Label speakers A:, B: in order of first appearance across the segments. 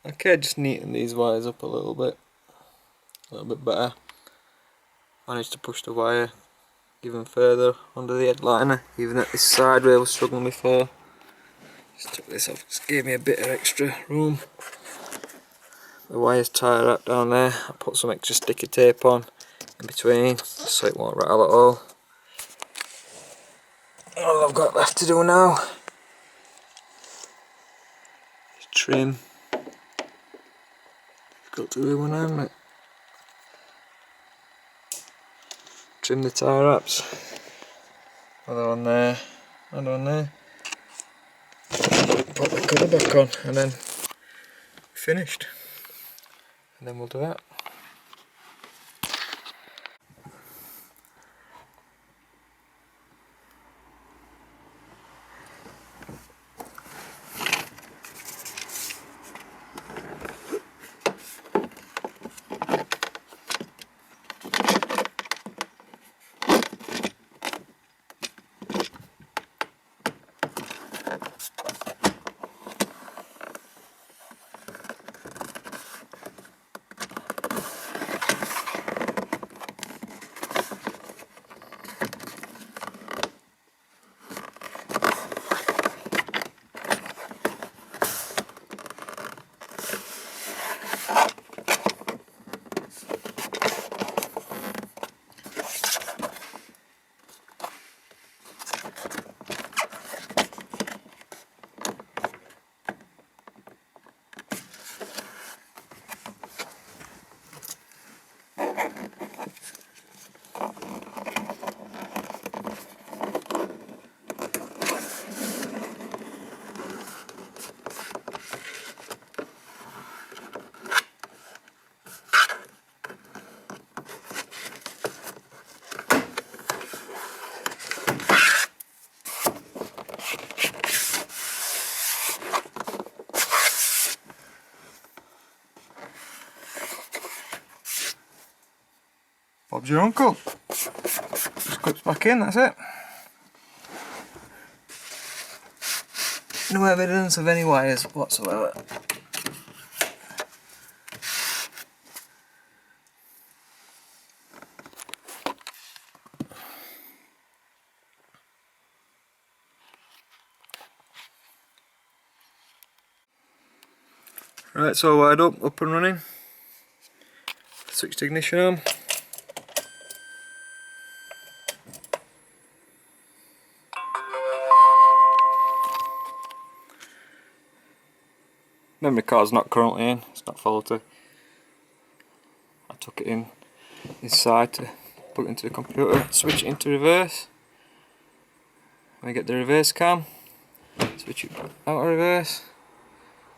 A: Okay, just neaten these wires up a little bit better. Managed to push the wire even further under the headliner, even at this side where I was struggling before. Just took this off, just gave me a bit of extra room. The wire's tied up down there. I put some extra sticky tape on in between, just so it won't rattle at all. All I've got left to do now is trim. Difficult to do one hand, mate. Trim the tie wraps. Another one there, another one there. Put the cover back on and then finished. And then we'll do that. Bob's your uncle. Just clips back in, that's it. No evidence of any wires whatsoever. Right, so wired up and running. Switched ignition on. Memory card's not currently in, it's not faulty. I took it inside to put it into the computer, switch it into reverse. When I get the reverse cam, switch it out of reverse.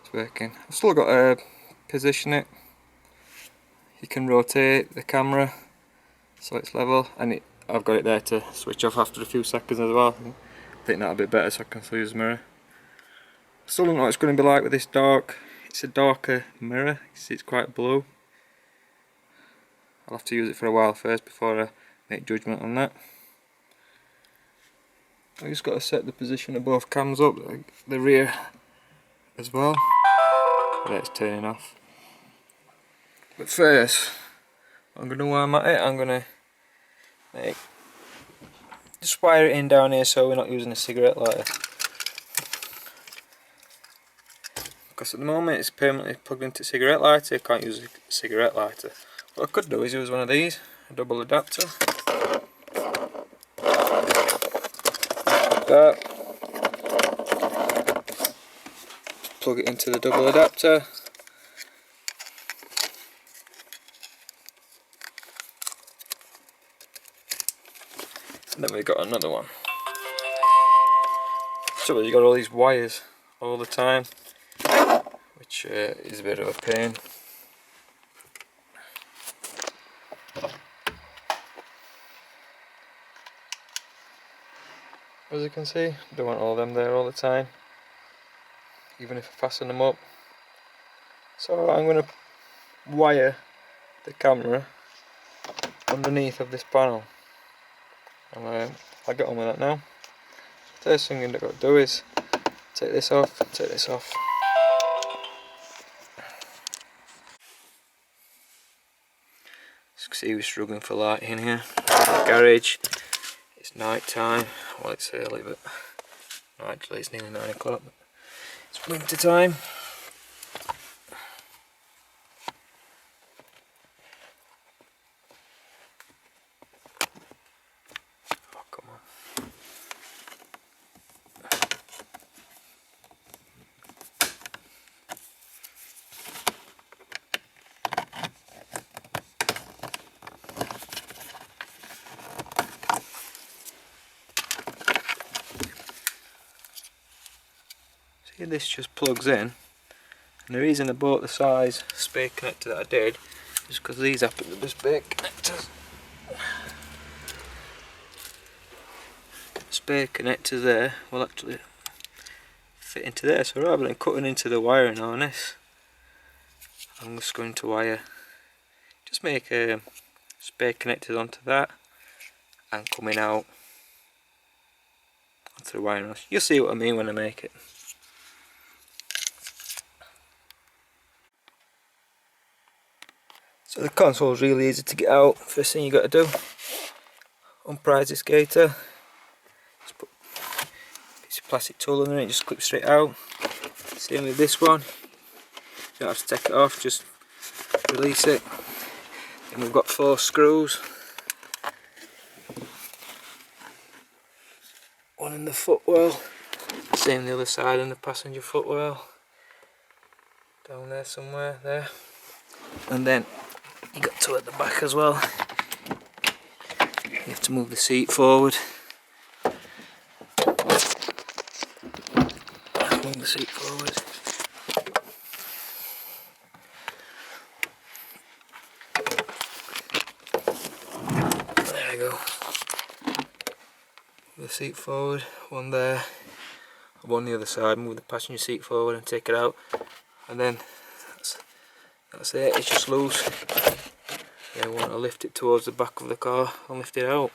A: It's working. I've still got to position it. You can rotate the camera so it's level, and I've got it there to switch off after a few seconds as well. I think that'll be better so I can still use the mirror. Still don't know what it's going to be like with this dark. It's a darker mirror, you see it's quite blue. I'll have to use it for a while first before I make judgment on that. I just got to set the position of both cams up, like the rear as well. There, it's turning off. But first, what I'm going to do while I'm at it, I'm going to just wire it in down here so we're not using a cigarette lighter. Because at the moment it's permanently plugged into a cigarette lighter, you can't use a cigarette lighter. What I could do is use one of these, a double adapter. Like that. Plug it into the double adapter. And then we've got another one. So you've got all these wires all the time, which is a bit of a pain. As you can see, don't want all them there all the time, even if I fasten them up. So I'm going to wire the camera underneath of this panel, and I'll get on with that now. First thing I've got to do is take this off, take this off. As you can see, we're struggling for light in here. In the garage, it's night time. Well, it's early, but no, actually it's nearly 9 o'clock. It's winter time. Oh, come on. See, this just plugs in, and the reason I bought the size spare connector that I did is because these happen to be spare connectors. Spare connectors there will actually fit into there, so rather than cutting into the wiring harness, I'm just going to wire, just make spare connectors onto that and coming out onto the wiring harness. You'll see what I mean when I make it. So the console is really easy to get out. First thing you got to do, unprise this gator. Just put a piece of plastic tool in it, just clip straight out. Same with this one. You don't have to take it off, just release it. Then we've got 4 screws. One in the footwell. Same the other side in the passenger footwell. Down there somewhere, there. And then you got 2 at the back as well. You have to move the seat forward. Move the seat forward. There you go. Move the seat forward. One there. One the other side. Move the passenger seat forward and take it out. And then that's it. It's just loose. Yeah, I want to lift it towards the back of the car and lift it out.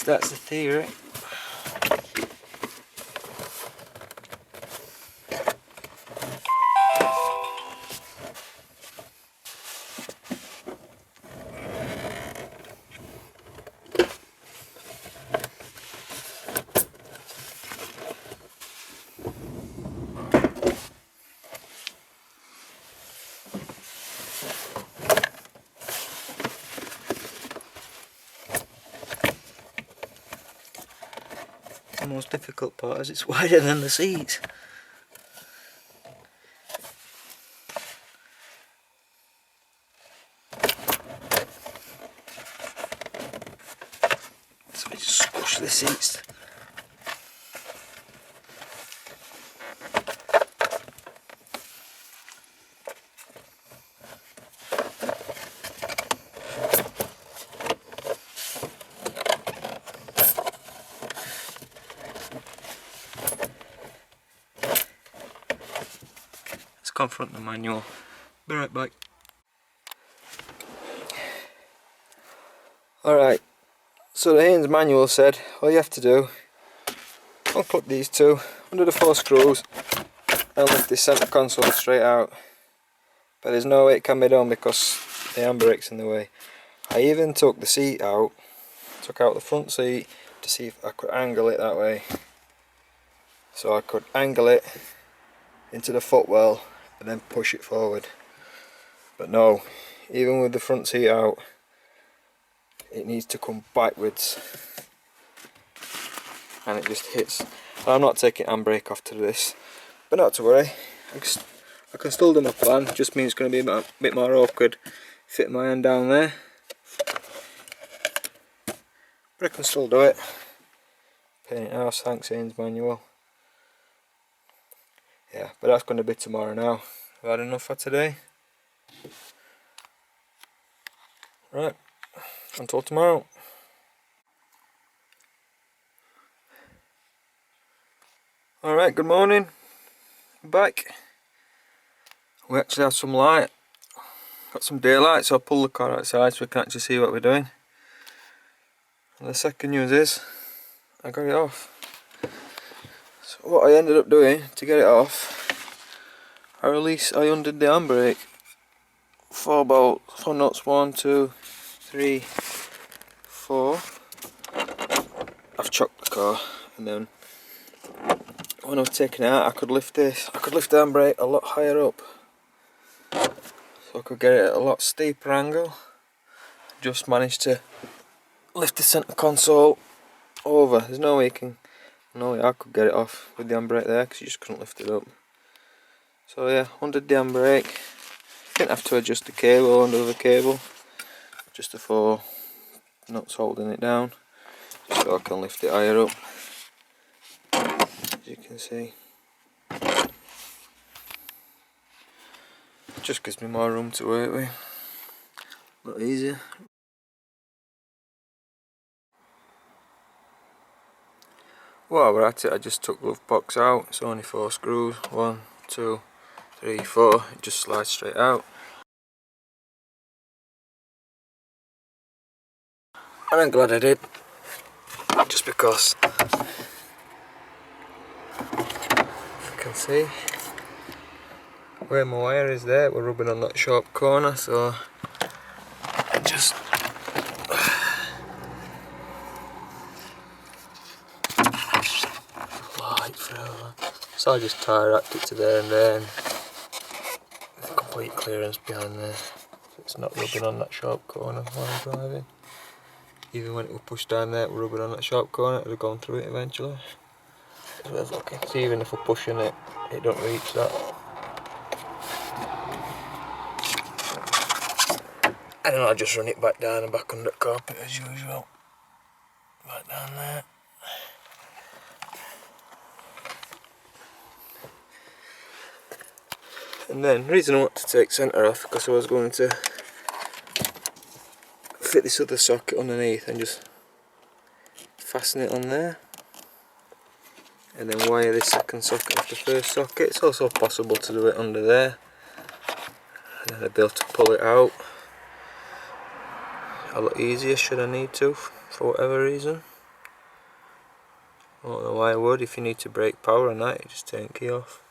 A: That's the theory. The most difficult part is it's wider than the seats. So we just squish the seats. Confront the manual. Be right back. Alright, so the Haynes manual said all you have to do, unclip these 2 under the 4 screws and lift this centre console straight out. But there's no way it can be done because the handbrake's in the way. I even took the seat out, took out the front seat to see if I could angle it that way. So I could angle it into the footwell and then push it forward. But no, even with the front seat out, it needs to come backwards and it just hits. I'm not taking handbrake off to this, but not to worry, I can still do my plan. It just means it's going to be a bit more awkward fitting my hand down there, but I can still do it. Pain in the arse, thanks Haynes manual. yeah, but that's going to be tomorrow now. I've had enough for today. Right, until tomorrow. Alright, good morning. I'm back. We actually have some light. Got some daylight, so I'll pull the car outside so we can actually see what we're doing. And the second news is, I got it off. So what I ended up doing to get it off, I undid the handbrake for about 4 knots, 1, 2, 3, 4. I've chocked the car, and then when I was taking it out, I could lift the handbrake a lot higher up, so I could get it at a lot steeper angle. Just managed to lift the centre console over. There's no way I could get it off with the handbrake there, because you just couldn't lift it up. So yeah, undid the handbrake. Didn't have to adjust the cable under the cable, just the 4 nuts holding it down, so I can lift it higher up. As you can see, just gives me more room to work with, a lot easier. While we're at it, I just took the glove box out. It's only 4 screws, 1, 2, 3, 4. It just slides straight out. And I'm glad I did, just because you can see where my wire is there, we're rubbing on that sharp corner, so I just light forever. So I just tie wrapped it to there and then complete clearance behind there, so it's not rubbing on that sharp corner while I'm driving. Even when it was pushed down there, we're rubbing on that sharp corner, it would have gone through it eventually. So even if we're pushing it, it don't reach that. And then I'll just run it back down and back under the carpet as usual. Back down there. And then, the reason I want to take centre off, because I was going to fit this other socket underneath and just fasten it on there. And then wire this second socket off the first socket. It's also possible to do it under there. And then I'd be able to pull it out a lot easier should I need to, for whatever reason. I don't know why I would. If you need to break power on that, you just turn the key off.